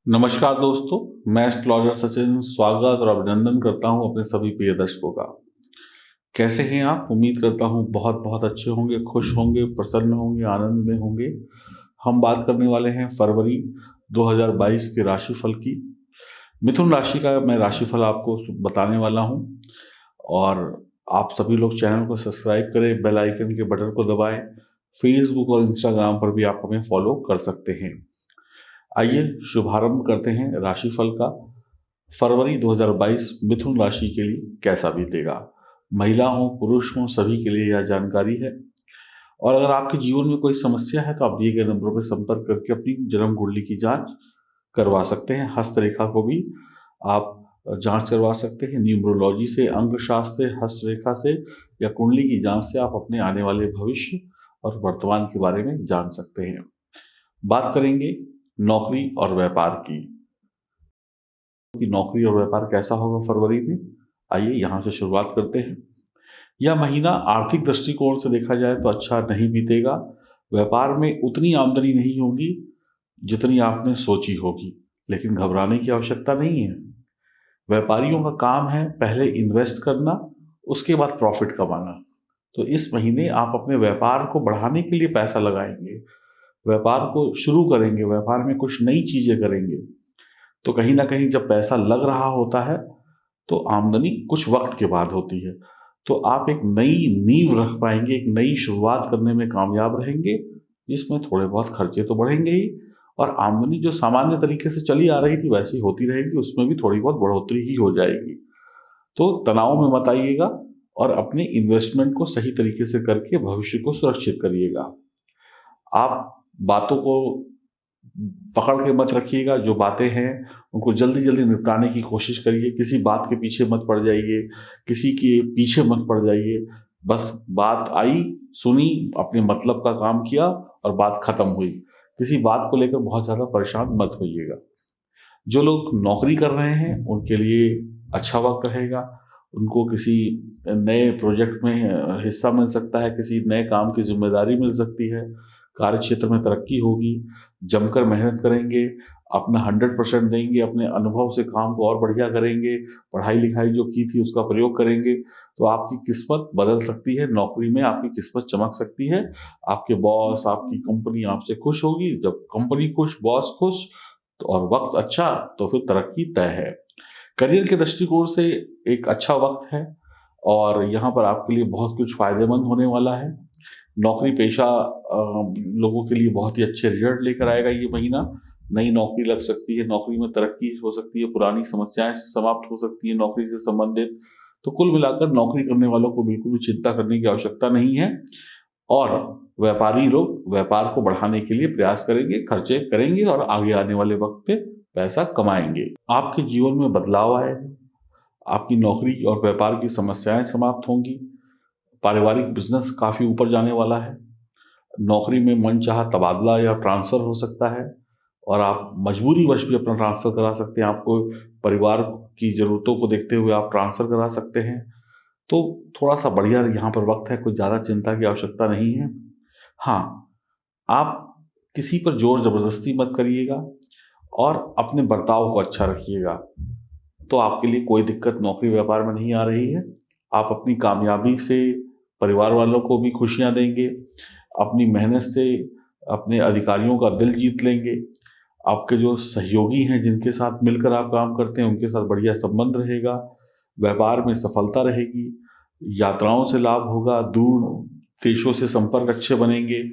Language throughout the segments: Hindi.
नमस्कार दोस्तों, मैं एस्ट्रोलॉजर सचिन स्वागत और अभिनंदन करता हूं अपने सभी प्रिय दर्शकों का। कैसे हैं आप? उम्मीद करता हूं बहुत बहुत अच्छे होंगे, खुश होंगे, प्रसन्न होंगे, आनंद में होंगे। हम बात करने वाले हैं फरवरी 2022 के राशिफल की। मिथुन राशि का मैं राशिफल आपको बताने वाला हूं और आप सभी लोग चैनल को सब्सक्राइब करें, बेल आइकन के बटन को दबाएं। फेसबुक और इंस्टाग्राम पर भी आप हमें फॉलो कर सकते हैं। आइए शुभारंभ करते हैं राशिफल का। फरवरी 2022 मिथुन राशि के लिए कैसा बीतेगा? महिला हो पुरुष हो सभी के लिए यह जानकारी है। और अगर आपके जीवन में कोई समस्या है तो आप दिए गए नंबरों पर संपर्क करके अपनी जन्म कुंडली की जांच करवा सकते हैं। हस्तरेखा को भी आप जांच करवा सकते हैं। न्यूमरोलॉजी से, अंक शास्त्र से, हस्तरेखा से या कुंडली की जांच से आप अपने आने वाले भविष्य और वर्तमान के बारे में जान सकते हैं। बात करेंगे नौकरी और व्यापार की। नौकरी और व्यापार कैसा होगा फरवरी में, आइए यहां से शुरुआत करते हैं। यह महीना आर्थिक दृष्टिकोण से देखा जाए तो अच्छा नहीं बीतेगा। व्यापार में उतनी आमदनी नहीं होगी जितनी आपने सोची होगी, लेकिन घबराने की आवश्यकता नहीं है। व्यापारियों का काम है पहले इन्वेस्ट करना, उसके बाद प्रॉफिट कमाना। तो इस महीने आप अपने व्यापार को बढ़ाने के लिए पैसा लगाएंगे, व्यापार को शुरू करेंगे, व्यापार में कुछ नई चीजें करेंगे। तो कहीं ना कहीं जब पैसा लग रहा होता है तो आमदनी कुछ वक्त के बाद होती है। तो आप एक नई नींव रख पाएंगे, एक नई शुरुआत करने में कामयाब रहेंगे, जिसमें थोड़े बहुत खर्चे तो बढ़ेंगे ही और आमदनी जो सामान्य तरीके से चली आ रही थी वैसी होती रहेगी, उसमें भी थोड़ी बहुत बढ़ोतरी ही हो जाएगी। तो तनाव में मत आइएगा और अपने इन्वेस्टमेंट को सही तरीके से करके भविष्य को सुरक्षित करिएगा। आप बातों को पकड़ के मत रखिएगा, जो बातें हैं उनको जल्दी जल्दी निपटाने की कोशिश करिए। किसी बात के पीछे मत पड़ जाइए, किसी के पीछे मत पड़ जाइए। बस बात आई, सुनी, अपने मतलब का काम किया और बात खत्म हुई। किसी बात को लेकर बहुत ज़्यादा परेशान मत होइएगा। जो लोग नौकरी कर रहे हैं उनके लिए अच्छा वक्त रहेगा। उनको किसी नए प्रोजेक्ट में हिस्सा मिल सकता है, किसी नए काम की जिम्मेदारी मिल सकती है, कार्य क्षेत्र में तरक्की होगी। जमकर मेहनत करेंगे, अपना 100% देंगे, अपने अनुभव से काम को और बढ़िया करेंगे, पढ़ाई लिखाई जो की थी उसका प्रयोग करेंगे, तो आपकी किस्मत बदल सकती है। नौकरी में आपकी किस्मत चमक सकती है। आपके बॉस, आपकी कंपनी आपसे खुश होगी। जब कंपनी खुश, बॉस खुश तो और वक्त अच्छा, तो फिर तरक्की तय है। करियर के दृष्टिकोण से एक अच्छा वक्त है और यहाँ पर आपके लिए बहुत कुछ फायदेमंद होने वाला है। नौकरी पेशा लोगों के लिए बहुत ही अच्छे रिजल्ट लेकर आएगा ये महीना। नई नौकरी लग सकती है, नौकरी में तरक्की हो सकती है, पुरानी समस्याएं समाप्त हो सकती है नौकरी से संबंधित। तो कुल मिलाकर नौकरी करने वालों को बिल्कुल भी चिंता करने की आवश्यकता नहीं है। और व्यापारी लोग व्यापार को बढ़ाने के लिए प्रयास करेंगे, खर्चे करेंगे और आगे आने वाले वक्त पे पैसा कमाएंगे। आपके जीवन में बदलाव आएगा, आपकी नौकरी और व्यापार की समस्याएं समाप्त होंगी। पारिवारिक बिजनेस काफ़ी ऊपर जाने वाला है। नौकरी में मनचाहा तबादला या ट्रांसफ़र हो सकता है और आप मजबूरीवश भी अपना ट्रांसफ़र करा सकते हैं। आपको परिवार की ज़रूरतों को देखते हुए आप ट्रांसफ़र करा सकते हैं। तो थोड़ा सा बढ़िया यहाँ पर वक्त है, कुछ ज़्यादा चिंता की आवश्यकता नहीं है। हाँ, आप किसी पर जोर ज़बरदस्ती मत करिएगा और अपने बर्ताव को अच्छा रखिएगा, तो आपके लिए कोई दिक्कत नौकरी व्यापार में नहीं आ रही है। आप अपनी कामयाबी से परिवार वालों को भी खुशियाँ देंगे, अपनी मेहनत से अपने अधिकारियों का दिल जीत लेंगे। आपके जो सहयोगी हैं, जिनके साथ मिलकर आप काम करते हैं, उनके साथ बढ़िया संबंध रहेगा। व्यापार में सफलता रहेगी, यात्राओं से लाभ होगा, दूर देशों से संपर्क अच्छे बनेंगे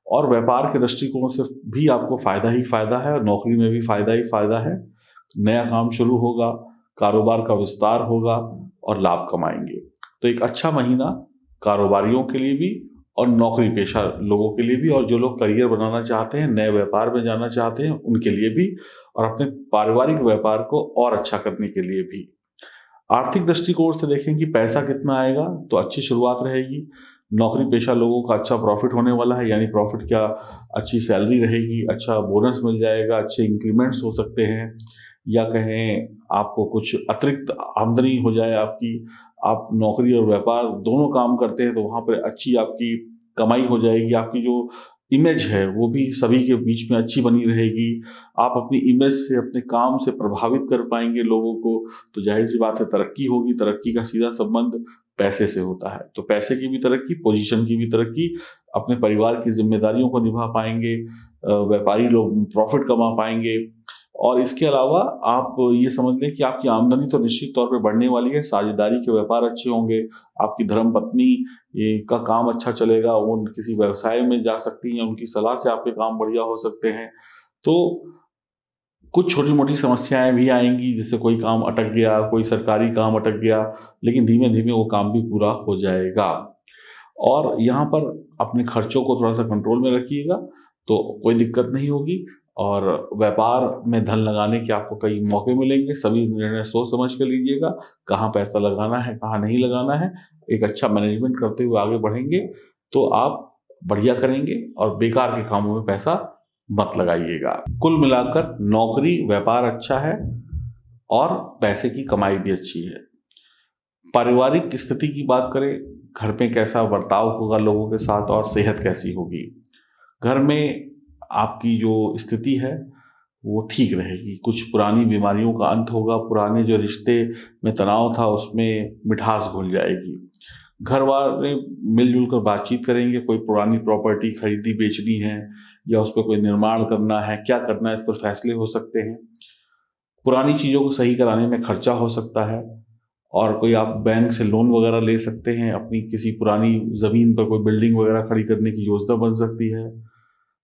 और व्यापार के दृष्टिकोण से भी आपको फायदा ही फायदा है और नौकरी में भी फायदा ही फायदा है। नया काम शुरू होगा, कारोबार का विस्तार होगा और लाभ कमाएंगे। तो एक अच्छा महीना कारोबारियों के लिए भी और नौकरी पेशा लोगों के लिए भी, और जो लोग करियर बनाना चाहते हैं, नए व्यापार में जाना चाहते हैं, उनके लिए भी, और अपने पारिवारिक व्यापार को और अच्छा करने के लिए भी। आर्थिक दृष्टिकोण से देखें कि पैसा कितना आएगा, तो अच्छी शुरुआत रहेगी। नौकरी पेशा लोगों का अच्छा प्रॉफिट होने वाला है, यानी प्रॉफिट क्या, अच्छी सैलरी रहेगी, अच्छा बोनस मिल जाएगा, अच्छे इंक्रीमेंट्स हो सकते हैं, या कहें आपको कुछ अतिरिक्त आमदनी हो जाए आपकी। आप नौकरी और व्यापार दोनों काम करते हैं तो वहाँ पर अच्छी आपकी कमाई हो जाएगी। आपकी जो इमेज है वो भी सभी के बीच में अच्छी बनी रहेगी। आप अपनी इमेज से, अपने काम से प्रभावित कर पाएंगे लोगों को, तो जाहिर सी बात है तरक्की होगी। तरक्की का सीधा संबंध पैसे से होता है, तो पैसे की भी तरक्की, पोजीशन की भी तरक्की, अपने परिवार की जिम्मेदारियों को निभा पाएंगे, व्यापारी लोग प्रॉफिट कमा पाएंगे। और इसके अलावा आप ये समझ लें कि आपकी आमदनी तो निश्चित तौर पे बढ़ने वाली है, साझेदारी के व्यापार अच्छे होंगे, आपकी धर्मपत्नी का काम अच्छा चलेगा, वो किसी व्यवसाय में जा सकती हैं, उनकी सलाह से आपके काम बढ़िया हो सकते हैं। तो कुछ छोटी मोटी समस्याएं भी आएंगी, जैसे कोई काम अटक गया, कोई सरकारी काम अटक गया, लेकिन धीमे धीमे वो काम भी पूरा हो जाएगा। और यहाँ पर अपने खर्चों को थोड़ा सा कंट्रोल में रखिएगा तो कोई दिक्कत नहीं होगी। और व्यापार में धन लगाने के आपको कई मौके मिलेंगे, सभी निर्णय सोच समझ कर लीजिएगा, कहाँ पैसा लगाना है, कहाँ नहीं लगाना है। एक अच्छा मैनेजमेंट करते हुए आगे बढ़ेंगे तो आप बढ़िया करेंगे, और बेकार के कामों में पैसा मत लगाइएगा। कुल मिलाकर नौकरी, व्यापार अच्छा है और पैसे की कमाई भी अच्छी है। पारिवारिक स्थिति की बात करें, घर में कैसा बर्ताव होगा लोगों के साथ और सेहत कैसी होगी। घर में आपकी जो स्थिति है वो ठीक रहेगी, कुछ पुरानी बीमारियों का अंत होगा, पुराने जो रिश्ते में तनाव था उसमें मिठास घुल जाएगी। घर वाले मिलजुल कर बातचीत करेंगे, कोई पुरानी प्रॉपर्टी खरीदी बेचनी है या उस पर कोई निर्माण करना है, क्या करना है, इस पर फैसले हो सकते हैं। पुरानी चीज़ों को सही कराने में खर्चा हो सकता है, और कोई आप बैंक से लोन वगैरह ले सकते हैं, अपनी किसी पुरानी ज़मीन पर कोई बिल्डिंग वगैरह खड़ी करने की योजना बन सकती है,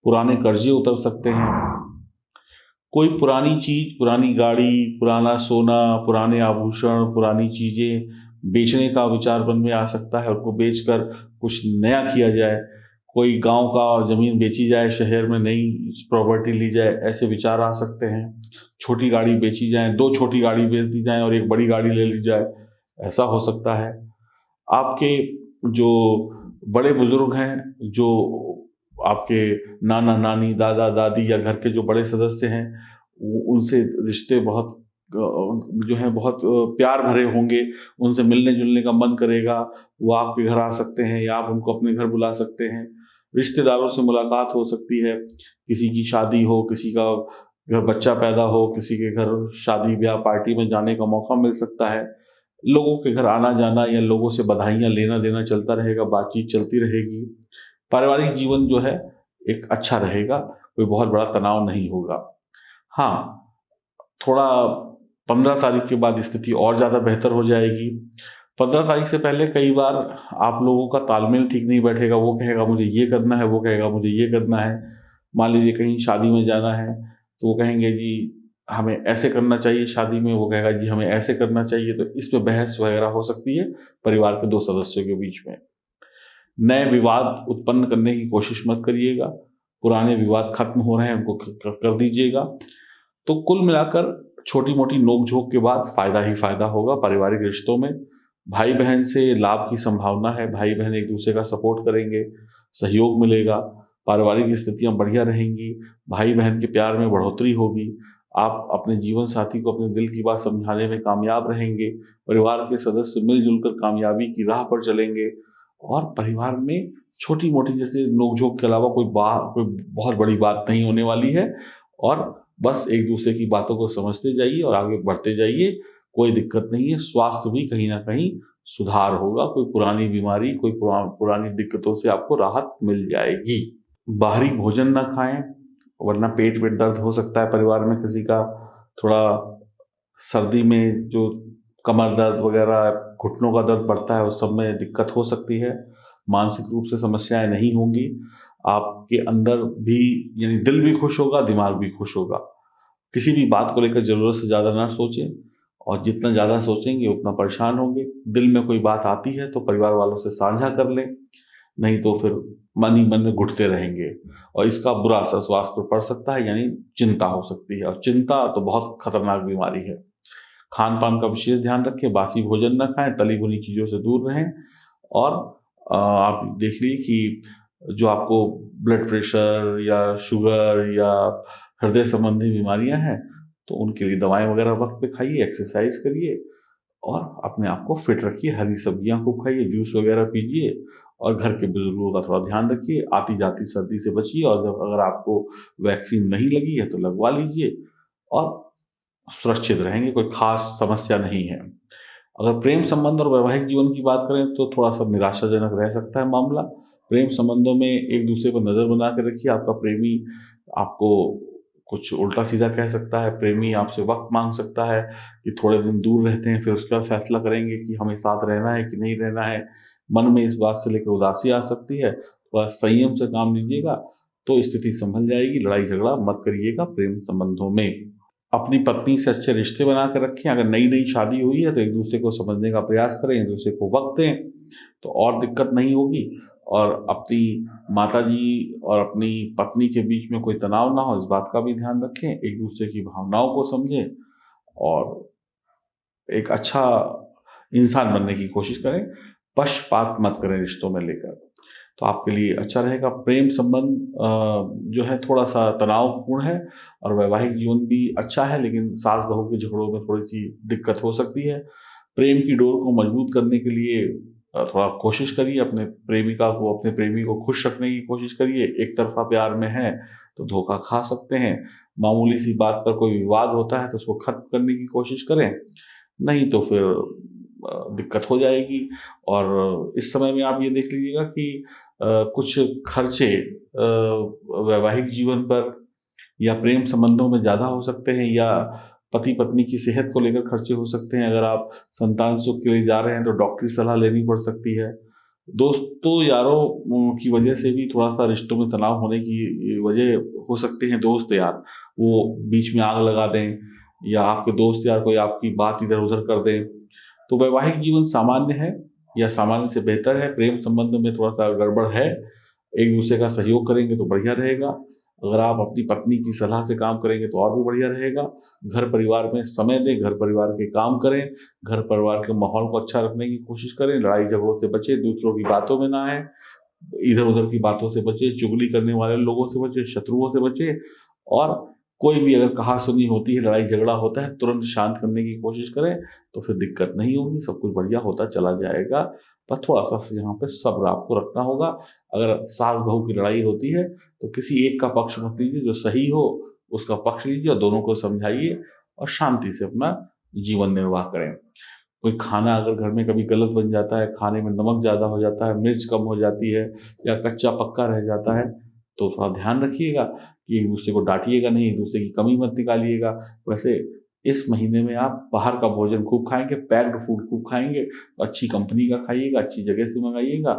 पुराने कर्जे उतर सकते हैं। कोई पुरानी चीज़, पुरानी गाड़ी, पुराना सोना, पुराने आभूषण, पुरानी चीज़ें बेचने का विचार मन में आ सकता है, उनको बेचकर कुछ नया किया जाए। कोई गांव का ज़मीन बेची जाए, शहर में नई प्रॉपर्टी ली जाए, ऐसे विचार आ सकते हैं। छोटी गाड़ी बेची जाए, 2 छोटी गाड़ी बेच दी जाए और 1 बड़ी गाड़ी ले ली जाए, ऐसा हो सकता है। आपके जो बड़े बुजुर्ग हैं, जो आपके नाना नानी, दादा दादी या घर के जो बड़े सदस्य हैं, उनसे रिश्ते बहुत जो है बहुत प्यार भरे होंगे, उनसे मिलने जुलने का मन करेगा, वो आपके घर आ सकते हैं या आप उनको अपने घर बुला सकते हैं। रिश्तेदारों से मुलाकात हो सकती है, किसी की शादी हो, किसी का घर बच्चा पैदा हो, किसी के घर शादी ब्याह पार्टी में जाने का मौका मिल सकता है। लोगों के घर आना जाना या लोगों से बधाइयाँ लेना देना चलता रहेगा, बातचीत चलती रहेगी। पारिवारिक जीवन जो है एक अच्छा रहेगा, कोई बहुत बड़ा तनाव नहीं होगा। हाँ, थोड़ा 15 तारीख के बाद स्थिति और ज़्यादा बेहतर हो जाएगी। 15 तारीख से पहले कई बार आप लोगों का तालमेल ठीक नहीं बैठेगा, वो कहेगा मुझे ये करना है, वो कहेगा मुझे ये करना है। मान लीजिए कहीं शादी में जाना है तो वो कहेंगे जी हमें ऐसे करना चाहिए शादी में, वो कहेगा जी हमें ऐसे करना चाहिए, तो इस पे बहस वगैरह हो सकती है परिवार के 2 सदस्यों के बीच में। नए विवाद उत्पन्न करने की कोशिश मत करिएगा, पुराने विवाद खत्म हो रहे हैं उनको कर दीजिएगा। तो कुल मिलाकर छोटी मोटी नोक-झोंक के बाद फ़ायदा ही फ़ायदा होगा पारिवारिक रिश्तों में। भाई बहन से लाभ की संभावना है, भाई बहन एक दूसरे का सपोर्ट करेंगे, सहयोग मिलेगा, पारिवारिक स्थितियाँ बढ़िया रहेंगी, भाई बहन के प्यार में बढ़ोतरी होगी, आप अपने जीवन साथी को अपने दिल की बात समझाने में कामयाब रहेंगे, परिवार के सदस्य मिलजुल कर कामयाबी की राह पर चलेंगे, और परिवार में छोटी मोटी जैसे नोक-झोंक के अलावा कोई बहुत बड़ी बात नहीं होने वाली है। और बस एक दूसरे की बातों को समझते जाइए और आगे बढ़ते जाइए, कोई दिक्कत नहीं है। स्वास्थ्य भी कहीं ना कहीं सुधार होगा, कोई पुरानी बीमारी, कोई पुरानी दिक्कतों से आपको राहत मिल जाएगी। बाहरी भोजन ना खाएं, वरना पेट में दर्द हो सकता है परिवार में किसी का। थोड़ा सर्दी में जो कमर दर्द वगैरह, घुटनों का दर्द बढ़ता है, उस सब में दिक्कत हो सकती है। मानसिक रूप से समस्याएं नहीं होंगी, आपके अंदर भी यानी दिल भी खुश होगा, दिमाग भी खुश होगा। किसी भी बात को लेकर ज़रूरत से ज़्यादा ना सोचें, और जितना ज़्यादा सोचेंगे उतना परेशान होंगे। दिल में कोई बात आती है तो परिवार वालों से साझा कर लें, नहीं तो फिर मन ही मन में घुटते रहेंगे, और इसका बुरा असर स्वास्थ्य पर पड़ सकता है, यानी चिंता हो सकती है, और चिंता तो बहुत खतरनाक बीमारी है। खान पान का विशेष ध्यान रखें, बासी भोजन न खाएं, तली भुनी चीज़ों से दूर रहें। और आप देख लीजिए कि जो आपको ब्लड प्रेशर या शुगर या हृदय संबंधी बीमारियां हैं, तो उनके लिए दवाएं वगैरह वक्त पे खाइए, एक्सरसाइज करिए और अपने आप को फिट रखिए। हरी सब्जियां खूब खाइए, जूस वगैरह पीजिए, और घर के बुजुर्गों का थोड़ा ध्यान रखिए। आती जाती सर्दी से बचिए, और जब अगर आपको वैक्सीन नहीं लगी है तो लगवा लीजिए और सुरक्षित रहेंगे, कोई खास समस्या नहीं है। अगर प्रेम संबंध और वैवाहिक जीवन की बात करें तो थोड़ा सा निराशाजनक रह सकता है मामला। प्रेम संबंधों में एक दूसरे पर नज़र बना के रखिए। आपका प्रेमी आपको कुछ उल्टा सीधा कह सकता है, प्रेमी आपसे वक्त मांग सकता है कि थोड़े दिन दूर रहते हैं, फिर उसके बाद फैसला करेंगे कि हमें साथ रहना है कि नहीं रहना है। मन में इस बात से लेकर उदासी आ सकती है, थोड़ा संयम से काम लीजिएगा तो स्थिति संभल जाएगी। लड़ाई झगड़ा मत करिएगा प्रेम संबंधों में। अपनी पत्नी से अच्छे रिश्ते बना कर रखें। अगर नई नई शादी हुई है तो एक दूसरे को समझने का प्रयास करें, एक दूसरे को वक्त दें तो और दिक्कत नहीं होगी। और अपनी माताजी और अपनी पत्नी के बीच में कोई तनाव ना हो, इस बात का भी ध्यान रखें। एक दूसरे की भावनाओं को समझें और एक अच्छा इंसान बनने की कोशिश करें। पक्षपात मत करें रिश्तों में लेकर, तो आपके लिए अच्छा रहेगा। प्रेम संबंध जो है थोड़ा सा तनावपूर्ण है, और वैवाहिक जीवन भी अच्छा है, लेकिन सास बहू के झगड़ों में थोड़ी सी दिक्कत हो सकती है। प्रेम की डोर को मजबूत करने के लिए थोड़ा कोशिश करिए, अपने प्रेमिका को, अपने प्रेमी को खुश रखने की कोशिश करिए। एक तरफा प्यार में है तो धोखा खा सकते हैं। मामूली सी बात पर कोई विवाद होता है तो उसको खत्म करने की कोशिश करें, नहीं तो फिर दिक्कत हो जाएगी। और इस समय में आप ये देख लीजिएगा कि कुछ खर्चे वैवाहिक जीवन पर या प्रेम संबंधों में ज़्यादा हो सकते हैं, या पति पत्नी की सेहत को लेकर खर्चे हो सकते हैं। अगर आप संतान सुख के लिए जा रहे हैं तो डॉक्टरी सलाह लेनी पड़ सकती है। दोस्तों यारों की वजह से भी थोड़ा सा रिश्तों में तनाव होने की वजह हो सकते हैं। दोस्त यार वो बीच में आग लगा दें, या आपके दोस्त यार कोई आपकी बात इधर उधर कर दें। तो वैवाहिक जीवन सामान्य है या सामान्य से बेहतर है। प्रेम संबंध में थोड़ा सा गड़बड़ है, एक दूसरे का सहयोग करेंगे तो बढ़िया रहेगा। अगर आप अपनी पत्नी की सलाह से काम करेंगे तो और भी बढ़िया रहेगा। घर परिवार में समय दें, घर परिवार के काम करें, घर परिवार के माहौल को अच्छा रखने की कोशिश करें। लड़ाई झगड़ों से बचें, दूसरों की बातों में ना आए, इधर उधर की बातों से बचें, चुगली करने वाले लोगों से बचें, शत्रुओं से बचें। और कोई भी अगर कहा सुनी होती है, लड़ाई झगड़ा होता है, तुरंत शांत करने की कोशिश करें तो फिर दिक्कत नहीं होगी, सब कुछ बढ़िया होता चला जाएगा। पर थोड़ा सा यहाँ पे सब्र आपको रखना होगा। अगर सास बहू की लड़ाई होती है तो किसी एक का पक्ष मत लीजिए, जो सही हो उसका पक्ष लीजिए और दोनों को समझाइए और शांति से अपना जीवन निर्वाह करें। कोई खाना अगर घर में कभी गलत बन जाता है, खाने में नमक ज़्यादा हो जाता है, मिर्च कम हो जाती है, या कच्चा पक्का रह जाता है, तो थोड़ा ध्यान रखिएगा कि एक दूसरे को डांटिएगा नहीं, एक दूसरे की कमी मत निकालिएगा। वैसे इस महीने में आप बाहर का भोजन खूब खाएंगे, पैक्ड फूड खूब खाएंगे, तो अच्छी कंपनी का खाइएगा, अच्छी जगह से मंगाइएगा,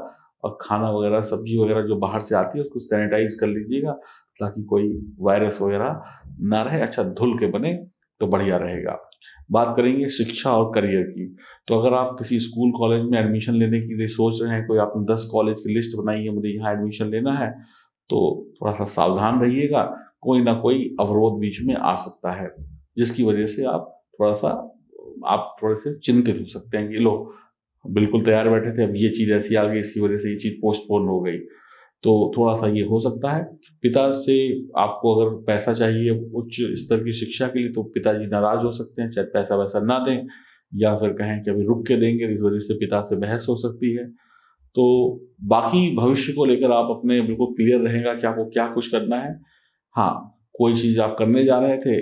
और खाना वगैरह सब्जी वगैरह जो बाहर से आती है उसको सैनिटाइज कर लीजिएगा ताकि कोई वायरस वगैरह ना रहे। अच्छा धुल के बने तो बढ़िया रहेगा। बात करेंगे शिक्षा और करियर की। तो अगर आप किसी स्कूल कॉलेज में एडमिशन लेने के लिए सोच रहे हैं, कोई आपने 10 कॉलेज की लिस्ट बनाई है, मुझे यहाँ एडमिशन लेना है, तो थोड़ा सा सावधान रहिएगा। कोई ना कोई अवरोध बीच में आ सकता है, जिसकी वजह से आप थोड़े से चिंतित हो सकते हैं कि लो बिल्कुल तैयार बैठे थे, अब ये चीज़ ऐसी आ गई, इसकी वजह से ये चीज़ पोस्टपोन हो गई। तो थोड़ा सा ये हो सकता है। पिता से आपको अगर पैसा चाहिए उच्च स्तर की शिक्षा के लिए, तो पिताजी नाराज हो सकते हैं, चाहे पैसा वैसा ना दें, या फिर कहें कि अभी रुक के देंगे, इस वजह से पिता से बहस हो सकती है। तो बाकी भविष्य को लेकर आप अपने बिल्कुल क्लियर रहेगा कि आपको क्या कुछ करना है। हाँ, कोई चीज़ आप करने जा रहे थे,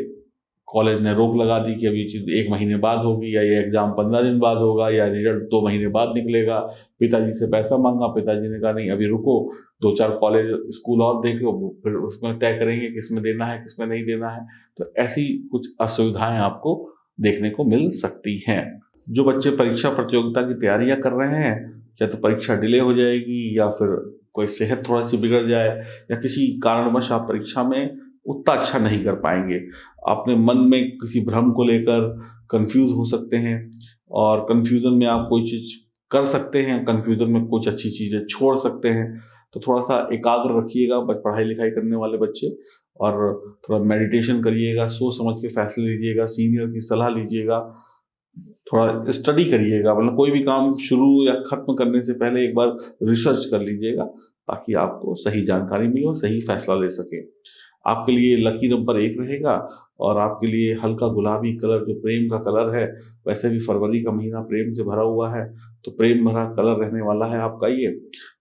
कॉलेज ने रोक लगा दी कि अभी ये चीज़ 1 महीने बाद होगी, या ये एग्ज़ाम 15 दिन बाद होगा, या रिजल्ट 2 महीने बाद निकलेगा। पिताजी से पैसा मांगा, पिताजी ने कहा नहीं अभी रुको, 2-4 कॉलेज स्कूल और देख लो, फिर उसमें तय करेंगे किसमें देना है किसमें नहीं देना है। तो ऐसी कुछ असुविधाएं आपको देखने को मिल सकती हैं। जो बच्चे परीक्षा प्रतियोगिता की तैयारियां कर रहे हैं, या तो परीक्षा डिले हो जाएगी, या फिर कोई सेहत थोड़ा सी बिगड़ जाए, या किसी कारणवश आप परीक्षा में उतना अच्छा नहीं कर पाएंगे। अपने मन में किसी भ्रम को लेकर कंफ्यूज हो सकते हैं, और कंफ्यूजन में आप कोई चीज़ कर सकते हैं, कंफ्यूजन में कुछ अच्छी चीज़ें छोड़ सकते हैं। तो थोड़ा सा एकाग्र रखिएगा पढ़ाई लिखाई करने वाले बच्चे, और थोड़ा मेडिटेशन करिएगा, सोच समझ के फैसले लीजिएगा, सीनियर की सलाह लीजिएगा, थोड़ा स्टडी करिएगा। मतलब कोई भी काम शुरू या खत्म करने से पहले एक बार रिसर्च कर लीजिएगा ताकि आपको सही जानकारी मिले और सही फैसला ले सके। आपके लिए लकी नंबर 1 रहेगा, और आपके लिए हल्का गुलाबी कलर जो प्रेम का कलर है, वैसे भी फरवरी का महीना प्रेम से भरा हुआ है, तो प्रेम भरा कलर रहने वाला है आपका ये।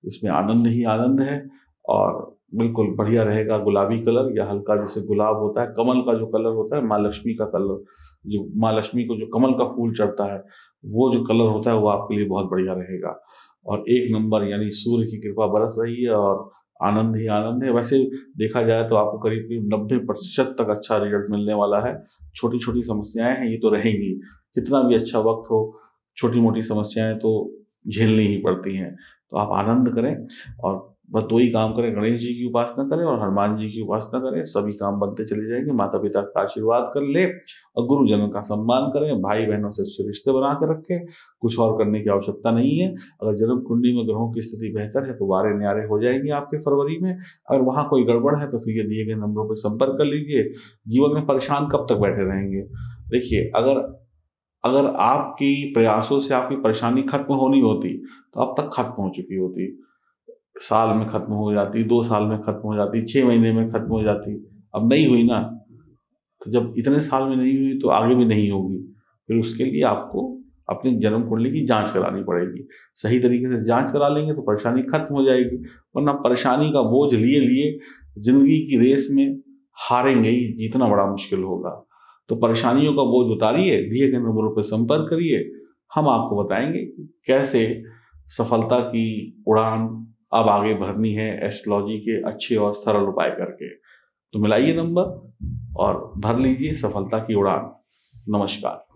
इसमें आनंद ही आनंद है और बिल्कुल बढ़िया रहेगा गुलाबी कलर, या हल्का जैसे गुलाब होता है, कमल का जो कलर होता है, माँ लक्ष्मी का कलर, जो माँ लक्ष्मी को जो कमल का फूल चढ़ता है, वो जो कलर होता है वो आपके लिए बहुत बढ़िया रहेगा। और एक नंबर यानी सूर्य की कृपा बरस रही है और आनंद ही आनंद है। वैसे देखा जाए तो आपको करीब करीब 90% तक अच्छा रिजल्ट मिलने वाला है। छोटी छोटी समस्याएं हैं, ये तो रहेंगी, कितना भी अच्छा वक्त हो, छोटी मोटी समस्याएं तो झेलनी ही पड़ती हैं। तो आप आनंद करें और बस दो ही काम करें, गणेश जी की उपासना करें और हनुमान जी की उपासना करें, सभी काम बनते चले जाएंगे। माता पिता का आशीर्वाद कर ले और गुरुजनों का सम्मान करें, भाई बहनों से अच्छे रिश्ते बना के रखें, कुछ और करने की आवश्यकता नहीं है। अगर जन्म कुंडली में ग्रहों की स्थिति बेहतर है तो वारे न्यारे हो जाएंगे आपके फरवरी में। अगर वहाँ कोई गड़बड़ है तो फिर ये दिए गए नंबरों पर संपर्क कर लीजिए। जीवन में परेशान कब तक बैठे रहेंगे? देखिए, अगर अगर आपकी प्रयासों से आपकी परेशानी खत्म होनी होती तो अब तक खत्म हो चुकी होती। साल में खत्म हो जाती, 2 साल में खत्म हो जाती, 6 महीने में खत्म हो जाती। अब नहीं हुई ना, तो जब इतने साल में नहीं हुई तो आगे भी नहीं होगी। फिर उसके लिए आपको अपनी जन्म कुंडली की जांच करानी पड़ेगी। सही तरीके से जांच करा लेंगे तो परेशानी खत्म हो जाएगी, वरना परेशानी का बोझ लिए लिए जिंदगी की रेस में हारेंगे ही, जीतना बड़ा मुश्किल होगा। तो परेशानियों का बोझ उतारिए, दिए गए नंबरों पर संपर्क करिए, हम आपको बताएंगे कि कैसे सफलता की उड़ान अब आगे भरनी है एस्ट्रोलॉजी के अच्छे और सरल उपाय करके। तो मिलाइए नंबर और भर लीजिए सफलता की उड़ान। नमस्कार।